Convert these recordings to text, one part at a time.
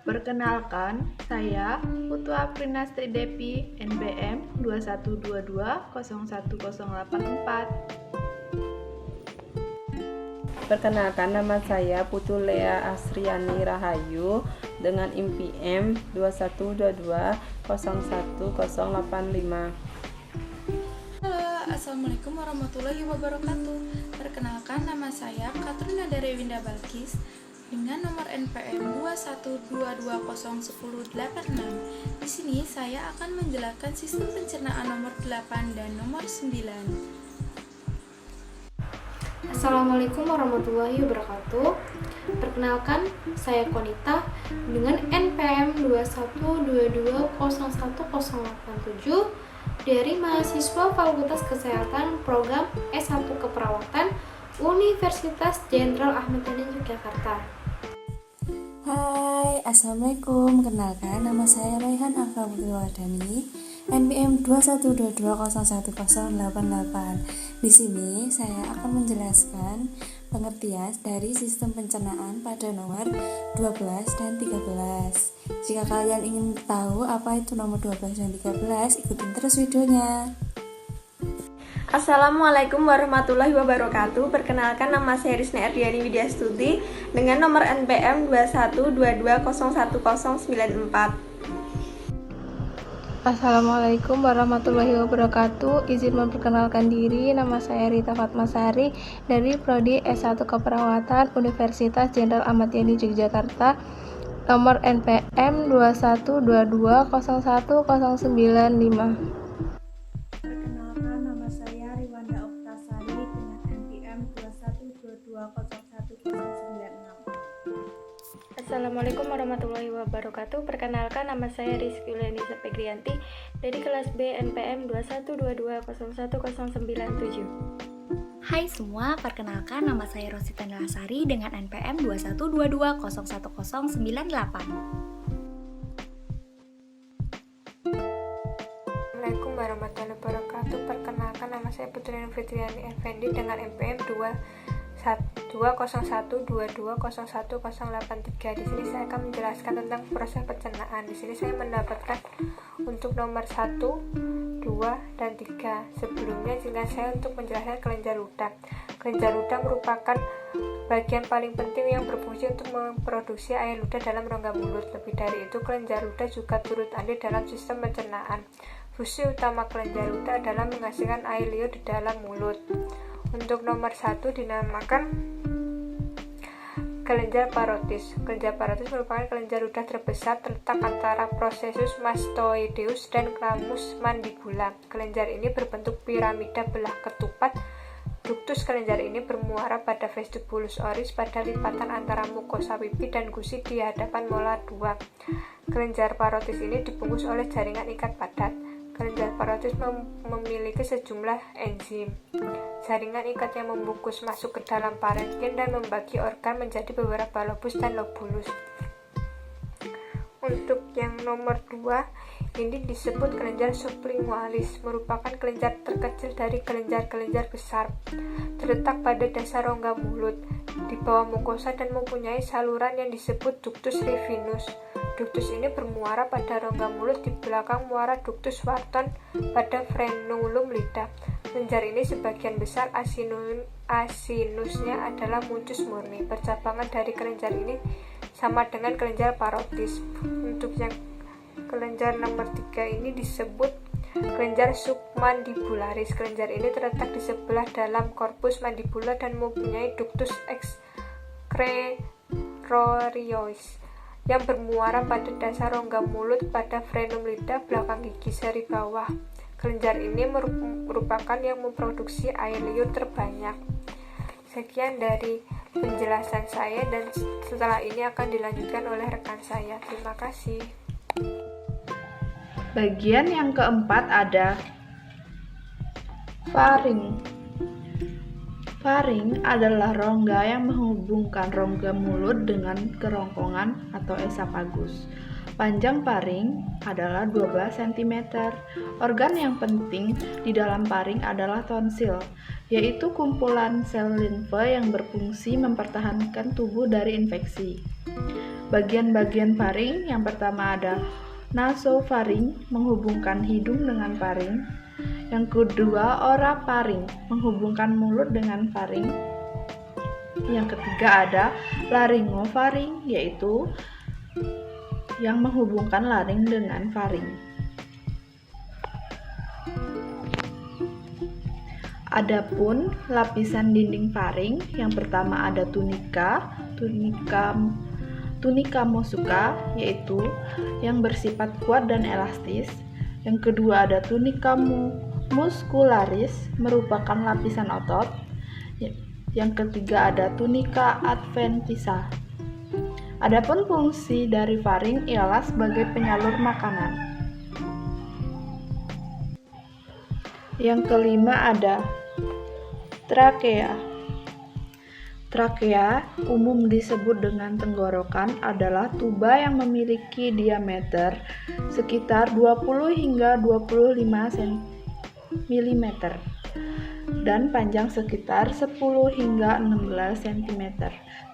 Perkenalkan, saya Putu Aprinastri Depi, NPM 2122010084. Perkenalkan, nama saya Putu Lea Asriani Rahayu dengan NPM 2122010085. Halo, Assalamualaikum warahmatullahi wabarakatuh. Perkenalkan, nama saya Katrina Dari Winda Balkis dengan nomor NPM 2122011086. Di sini saya akan menjelaskan sistem pencernaan nomor 8 dan nomor 9. Assalamualaikum warahmatullahi wabarakatuh. Perkenalkan, saya Konita dengan NPM 2122011087 dari mahasiswa Fakultas Kesehatan Program S1 Keperawatan Universitas Jenderal Ahmad Yani Yogyakarta. Hai, Assalamualaikum. Kenalkan, nama saya Raihan Afra Putri Wardani, NPM 2122011088. Di sini saya akan menjelaskan pengertian dari sistem pencernaan pada nomor 12 dan 13. Jika kalian ingin tahu apa itu nomor 12 dan 13, ikutin terus videonya. Assalamualaikum warahmatullahi wabarakatuh. Perkenalkan, nama saya Rizna Ardiani Widyastuti dengan nomor NPM 2122011094. Assalamualaikum warahmatullahi wabarakatuh. Izin memperkenalkan diri, nama saya Rita Fatmasari dari Prodi S1 Keperawatan Universitas Jenderal Ahmad Yani Yogyakarta, nomor NPM 2122011095. Perkenalkan, nama saya Riwanda Oktasari dengan NPM 2122011096. Assalamualaikum warahmatullahi wabarakatuh. Perkenalkan, nama saya Rizky Ulianisa Pegrianti dari kelas B NPM 2122011097. Hai semua, perkenalkan nama saya Rosita Nelasari dengan NPM 2122011098. Assalamualaikum warahmatullahi wabarakatuh. Perkenalkan, nama saya Putri Fitriani Effendi dengan NPM 20122011083. Di sini saya akan menjelaskan tentang proses pencernaan. Di sini saya mendapatkan untuk nomor 1, 2, dan 3. Sebelumnya jika saya untuk menjelaskan kelenjar ludah. Kelenjar ludah merupakan bagian paling penting yang berfungsi untuk memproduksi air ludah dalam rongga mulut. Lebih dari itu, kelenjar ludah juga turut andil dalam sistem pencernaan. Fungsi utama kelenjar ludah adalah menghasilkan air liur di dalam mulut. Untuk nomor 1 dinamakan kelenjar parotis. Kelenjar parotis merupakan kelenjar ludah terbesar terletak antara processus mastoideus dan ramus mandibula. Kelenjar ini berbentuk piramida belah ketupat. Duktus kelenjar ini bermuara pada vestibulus oris pada lipatan antara mukosa pipi dan gusi di hadapan molar 2. Kelenjar parotis ini dibungkus oleh jaringan ikat padat. Kelenjar parotis memiliki sejumlah enzim. Jaringan ikat yang membungkus masuk ke dalam parenkim dan membagi organ menjadi beberapa lobus dan lobulus. Untuk yang nomor 2, ini disebut kelenjar sublingualis, merupakan kelenjar terkecil dari kelenjar-kelenjar besar. Terletak pada dasar rongga mulut, di bawah mukosa dan mempunyai saluran yang disebut ductus rivinus. Ductus ini bermuara pada rongga mulut di belakang muara ductus Wharton pada frenulum lidah. Kelenjar ini sebagian besar asinusnya adalah mucus murni. Percabangan dari kelenjar ini sama dengan kelenjar parotis. Untuk yang kelenjar nomor 3 ini disebut kelenjar submandibularis. Kelenjar ini terletak di sebelah dalam korpus mandibula dan mempunyai ductus excretoriois yang bermuara pada dasar rongga mulut pada frenum lidah belakang gigi seri bawah. Kelenjar ini merupakan yang memproduksi air liur terbanyak. Sekian dari penjelasan saya dan setelah ini akan dilanjutkan oleh rekan saya. Terima kasih. Bagian yang keempat ada faring. Faring adalah rongga yang menghubungkan rongga mulut dengan kerongkongan atau esapagus. Panjang faring adalah 12 cm. Organ yang penting di dalam faring adalah tonsil. yaitu kumpulan sel limfe yang berfungsi mempertahankan tubuh dari infeksi. Bagian-bagian faring yang pertama ada nasofaring menghubungkan hidung dengan faring. Yang kedua orafaring menghubungkan mulut dengan faring. Yang ketiga ada laryngofaring yaitu yang menghubungkan laring dengan faring. Adapun lapisan dinding faring yang pertama ada tunika mucosa yaitu yang bersifat kuat dan elastis. Yang kedua ada tunika muscularis merupakan lapisan otot. Yang ketiga ada tunika adventitia. Adapun fungsi dari faring ialah sebagai penyalur makanan. Yang kelima ada trakea. Trakea, umum disebut dengan tenggorokan, adalah tuba yang memiliki diameter sekitar 20 hingga 25 mm dan panjang sekitar 10 hingga 16 cm.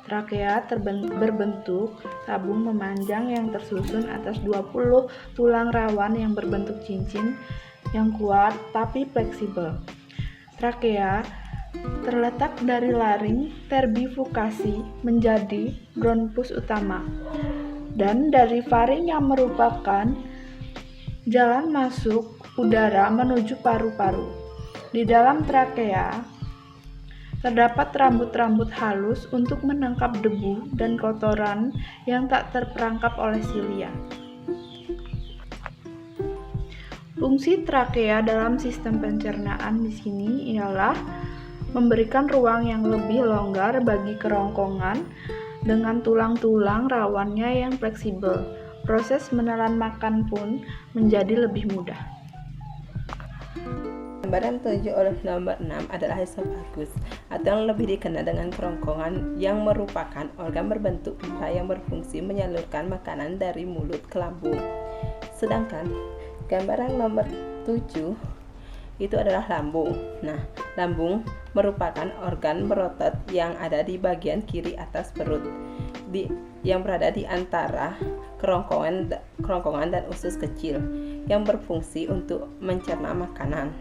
Trakea berbentuk tabung memanjang yang tersusun atas 20 tulang rawan yang berbentuk cincin yang kuat tapi fleksibel. Trakea terletak dari laring terbifurkasi menjadi bronkus utama dan dari faring yang merupakan jalan masuk udara menuju paru-paru. Di dalam trakea terdapat rambut-rambut halus untuk menangkap debu dan kotoran yang tak terperangkap oleh silia. Fungsi trakea dalam sistem pencernaan di sini ialah memberikan ruang yang lebih longgar bagi kerongkongan dengan tulang-tulang rawannya yang fleksibel. Proses menelan makan pun menjadi lebih mudah. Gambaran 7 oleh nomor 6 adalah esofagus atau yang lebih dikenal dengan kerongkongan yang merupakan organ berbentuk pipa yang berfungsi menyalurkan makanan dari mulut ke lambung. Sedangkan gambaran nomor 7 itu adalah lambung. Nah, lambung merupakan organ berotot yang ada di bagian kiri atas perut, yang berada di antara kerongkongan dan usus kecil, yang berfungsi untuk mencerna makanan.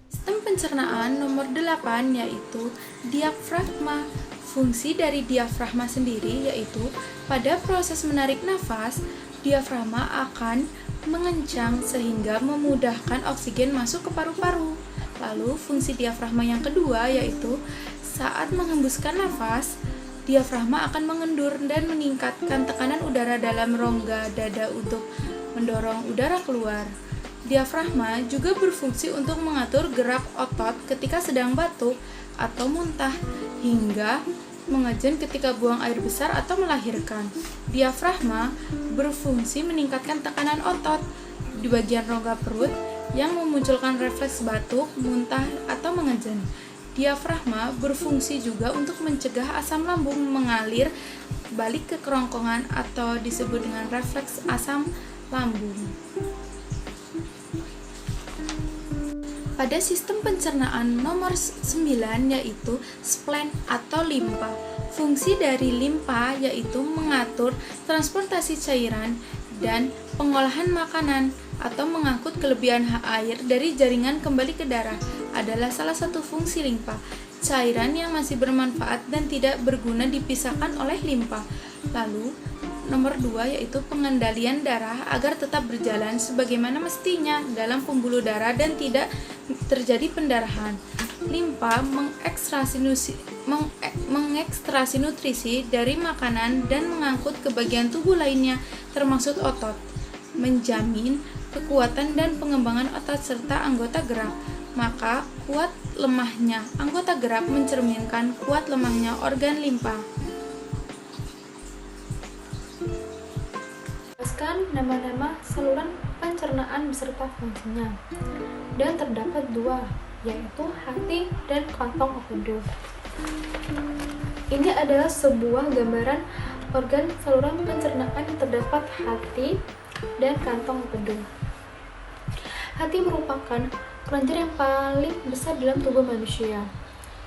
Sistem pencernaan nomor 8 yaitu diafragma. Fungsi dari diafragma sendiri yaitu pada proses menarik nafas, diafragma akan mengencang sehingga memudahkan oksigen masuk ke paru-paru. Lalu fungsi diafragma yang kedua yaitu saat menghembuskan nafas, diafragma akan mengendur dan meningkatkan tekanan udara dalam rongga dada untuk mendorong udara keluar. Diafragma juga berfungsi untuk mengatur gerak otot ketika sedang batuk atau muntah, hingga mengejen ketika buang air besar atau melahirkan. Diafragma berfungsi meningkatkan tekanan otot di bagian rongga perut yang memunculkan refleks batuk, muntah, atau mengejen. Diafragma berfungsi juga untuk mencegah asam lambung mengalir balik ke kerongkongan atau disebut dengan refleks asam lambung. Pada sistem pencernaan nomor 9 yaitu spleen atau limpa. Fungsi dari limpa yaitu mengatur transportasi cairan dan pengolahan makanan atau mengangkut kelebihan air dari jaringan kembali ke darah adalah salah satu fungsi limpa. Cairan yang masih bermanfaat dan tidak berguna dipisahkan oleh limpa. Lalu nomor 2 yaitu pengendalian darah agar tetap berjalan sebagaimana mestinya dalam pembuluh darah dan tidak terjadi pendarahan. Limpa mengekstrasi nutrisi dari makanan dan mengangkut ke bagian tubuh lainnya termasuk otot, menjamin kekuatan dan pengembangan otot serta anggota gerak. Maka kuat lemahnya anggota gerak mencerminkan kuat lemahnya organ limpa. Nama-nama saluran pencernaan beserta fungsinya, dan terdapat 2, yaitu hati dan kantong empedu. Ini adalah sebuah gambaran organ saluran pencernaan yang terdapat hati dan kantong empedu. Hati merupakan kelenjar yang paling besar dalam tubuh manusia.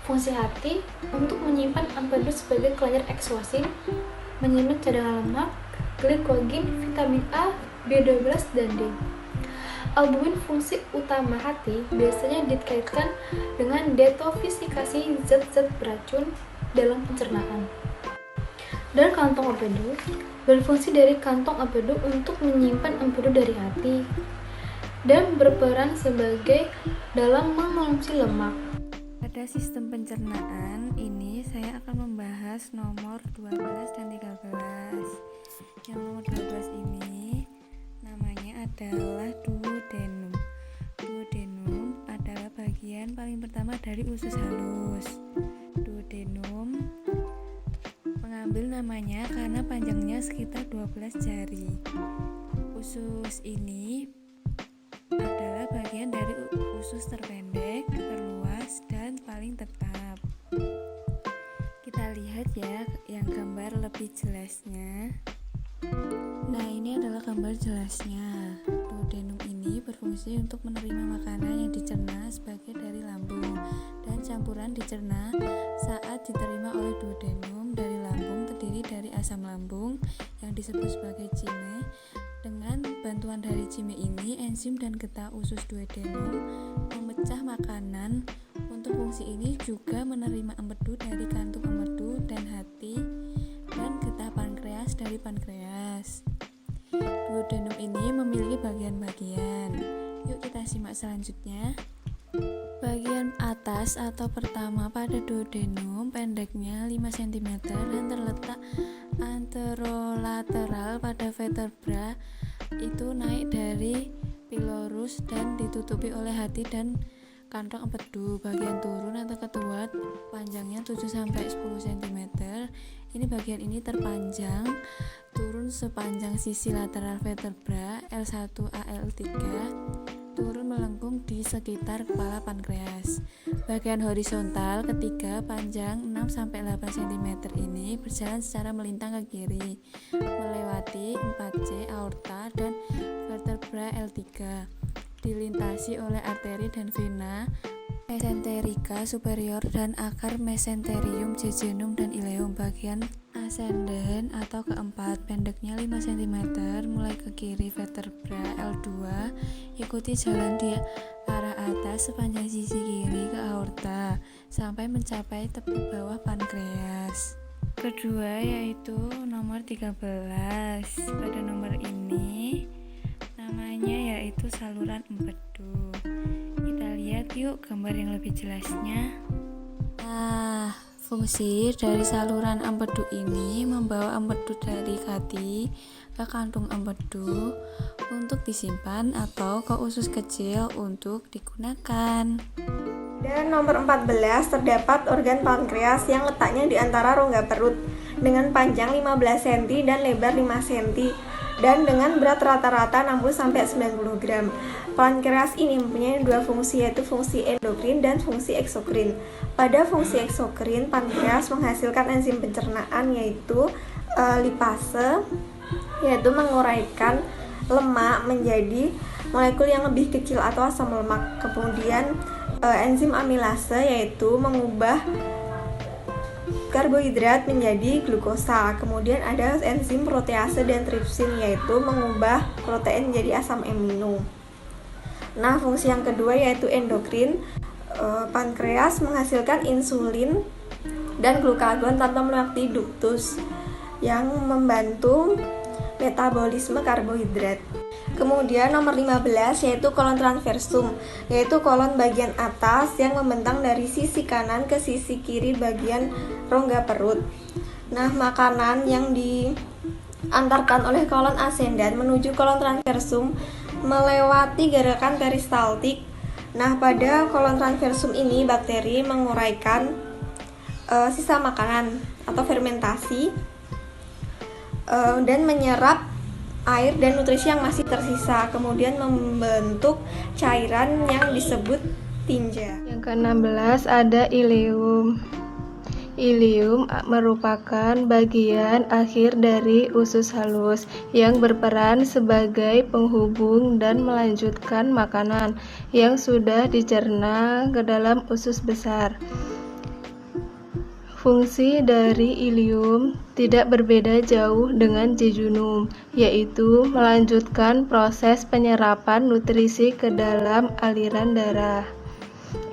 Fungsi hati untuk menyimpan empedu sebagai kelenjar eksosin, menyimpan cadangan lemak, glikogen, vitamin A, B12, dan D. Albumin, fungsi utama hati, biasanya dikaitkan dengan detoksifikasi zat-zat beracun dalam pencernaan. Dan kantong empedu berfungsi dari kantong empedu untuk menyimpan empedu dari hati dan berperan sebagai dalam mengonsumsi lemak. Pada sistem pencernaan ini saya akan membahas nomor 12 dan 13. Yang nomor 12 ini namanya adalah duodenum. Duodenum adalah bagian paling pertama dari usus halus. Duodenum mengambil namanya karena panjangnya sekitar 12 jari. Usus ini adalah bagian dari usus terpendek, terluas, dan paling tetap. Kita lihat ya yang gambar lebih jelasnya. Nah, ini adalah gambar jelasnya. Duodenum ini berfungsi untuk menerima makanan yang dicerna sebagai dari lambung, dan campuran dicerna saat diterima oleh duodenum dari lambung terdiri dari asam lambung yang disebut sebagai cime. Dengan bantuan dari cime ini, enzim dan getah usus duodenum memecah makanan. Untuk fungsi ini juga menerima empedu dari kantung empedu dan hati, dan getah pankreas dari pankreas. Duodenum ini memiliki bagian-bagian. Yuk kita simak selanjutnya. Bagian atas atau pertama pada duodenum pendeknya 5 cm dan terletak anterolateral pada vertebra, itu naik dari pylorus dan ditutupi oleh hati dan kantong empedu. Bagian turun atau kedua panjangnya 7-10 cm. Ini bagian ini terpanjang turun sepanjang sisi lateral vertebra L1-AL3, turun melengkung di sekitar kepala pankreas. Bagian horizontal ketiga panjang 6-8 cm ini berjalan secara melintang ke kiri, melewati 4C aorta dan vertebra L3, dilintasi oleh arteri dan vena mesenterica superior dan akar mesenterium, jejunum, dan ileum. Bagian ascendent atau keempat pendeknya 5 cm mulai ke kiri vertebra L2, ikuti jalan di arah atas sepanjang sisi kiri ke aorta sampai mencapai tepi bawah pankreas. Kedua yaitu nomor 13. Pada nomor ini namanya yaitu saluran empedu. Kita lihat yuk gambar yang lebih jelasnya. Nah, fungsi dari saluran empedu ini membawa empedu dari hati ke kantung empedu untuk disimpan atau ke usus kecil untuk digunakan. Dan nomor 14 terdapat organ pankreas yang letaknya di antara rongga perut dengan panjang 15 cm dan lebar 5 cm dan dengan berat rata-rata 60-90 gram. Pankreas ini mempunyai dua fungsi, yaitu fungsi endokrin dan fungsi eksokrin. Pada fungsi eksokrin, pankreas menghasilkan enzim pencernaan yaitu lipase, yaitu menguraikan lemak menjadi molekul yang lebih kecil atau asam lemak. Kemudian enzim amilase yaitu mengubah karbohidrat menjadi glukosa. Kemudian ada enzim protease dan tripsin yaitu mengubah protein menjadi asam amino. Nah, fungsi yang kedua yaitu endokrin. Pankreas menghasilkan insulin dan glukagon tanpa melewati duktus yang membantu metabolisme karbohidrat. Kemudian nomor 15 yaitu kolon transversum, yaitu kolon bagian atas yang membentang dari sisi kanan ke sisi kiri bagian rongga perut. Nah, makanan yang diantarkan oleh kolon ascendant menuju kolon transversum melewati gerakan peristaltik. Nah, pada kolon transversum ini bakteri menguraikan sisa makanan atau fermentasi dan menyerap air dan nutrisi yang masih tersisa, kemudian membentuk cairan yang disebut tinja. Yang ke-16 ada ileum. Ileum merupakan bagian akhir dari usus halus yang berperan sebagai penghubung dan melanjutkan makanan yang sudah dicerna ke dalam usus besar. Fungsi dari ileum tidak berbeda jauh dengan jejunum, yaitu melanjutkan proses penyerapan nutrisi ke dalam aliran darah.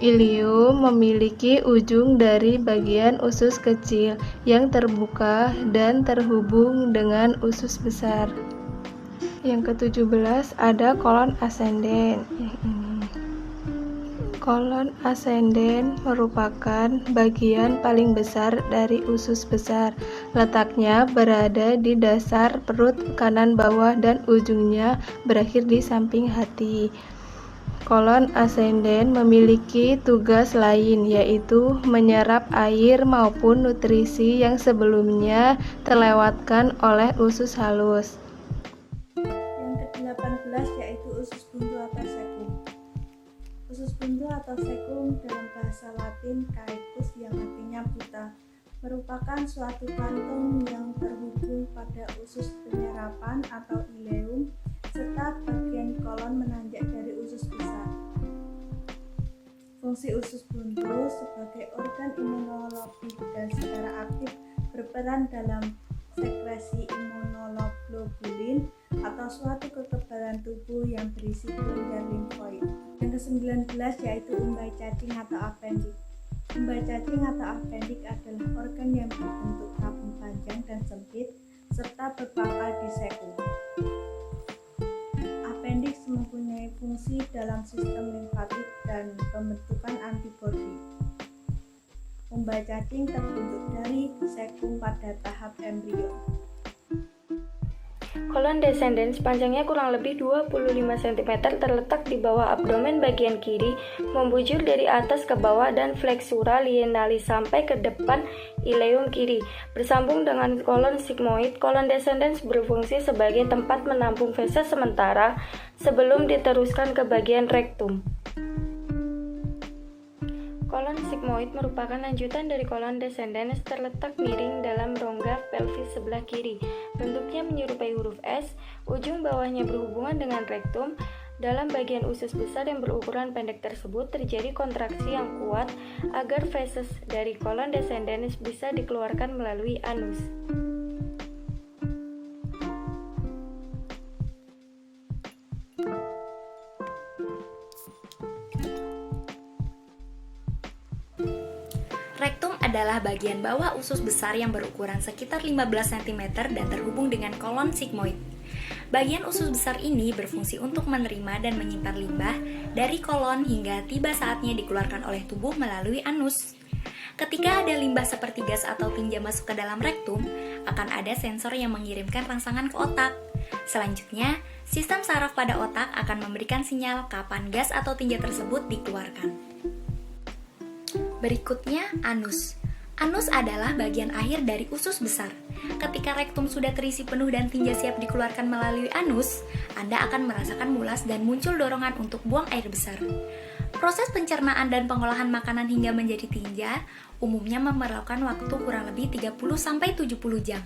Ileum memiliki ujung dari bagian usus kecil yang terbuka dan terhubung dengan usus besar. Yang ke-17 ada kolon ascendens. Kolon ascendens merupakan bagian paling besar dari usus besar. Letaknya berada di dasar perut kanan bawah dan ujungnya berakhir di samping hati. Kolon ascendens memiliki tugas lain, yaitu menyerap air maupun nutrisi yang sebelumnya terlewatkan oleh usus halus. Yang ke-18 yaitu usus buntu atau cecum. Usus buntu atau cecum dalam bahasa Latin caecus yang artinya buta, merupakan suatu kantung yang terhubung pada usus penyerapan atau ileum serta bagian kolon menanjak dari usus besar. Fungsi usus buntu sebagai organ imunologi dan secara aktif berperan dalam sekresi imunoglobulin atau suatu kekebalan tubuh yang berisi kelenjar limfoid. Yang ke-19 yaitu umbai cacing atau appendix. Umbai cacing atau appendix adalah organ yang berbentuk tabung panjang dan sempit serta berpangkal di cecum. Appendix mempunyai fungsi dalam sistem limfatik dan pembentukan antibodi. Umbai cacing terbentuk dari cecum pada tahap embrio. Kolon descendens panjangnya kurang lebih 25 cm terletak di bawah abdomen bagian kiri, membujur dari atas ke bawah dan flexura lienalis sampai ke depan ileum kiri. Bersambung dengan kolon sigmoid, kolon descendens berfungsi sebagai tempat menampung feses sementara sebelum diteruskan ke bagian rektum. Kolon sigmoid merupakan lanjutan dari kolon descendens terletak miring dalam rongga pelvis sebelah kiri. Bentuknya menyerupai huruf S, ujung bawahnya berhubungan dengan rektum. Dalam bagian usus besar yang berukuran pendek tersebut terjadi kontraksi yang kuat agar feses dari kolon descendens bisa dikeluarkan melalui anus. Rektum adalah bagian bawah usus besar yang berukuran sekitar 15 cm dan terhubung dengan kolon sigmoid. Bagian usus besar ini berfungsi untuk menerima dan menyimpan limbah dari kolon hingga tiba saatnya dikeluarkan oleh tubuh melalui anus. Ketika ada limbah seperti gas atau tinja masuk ke dalam rektum, akan ada sensor yang mengirimkan rangsangan ke otak. Selanjutnya, sistem saraf pada otak akan memberikan sinyal kapan gas atau tinja tersebut dikeluarkan. Berikutnya, anus. Anus adalah bagian akhir dari usus besar. Ketika rektum sudah terisi penuh dan tinja siap dikeluarkan melalui anus, Anda akan merasakan mulas dan muncul dorongan untuk buang air besar. Proses pencernaan dan pengolahan makanan hingga menjadi tinja umumnya memerlukan waktu kurang lebih 30-70 jam.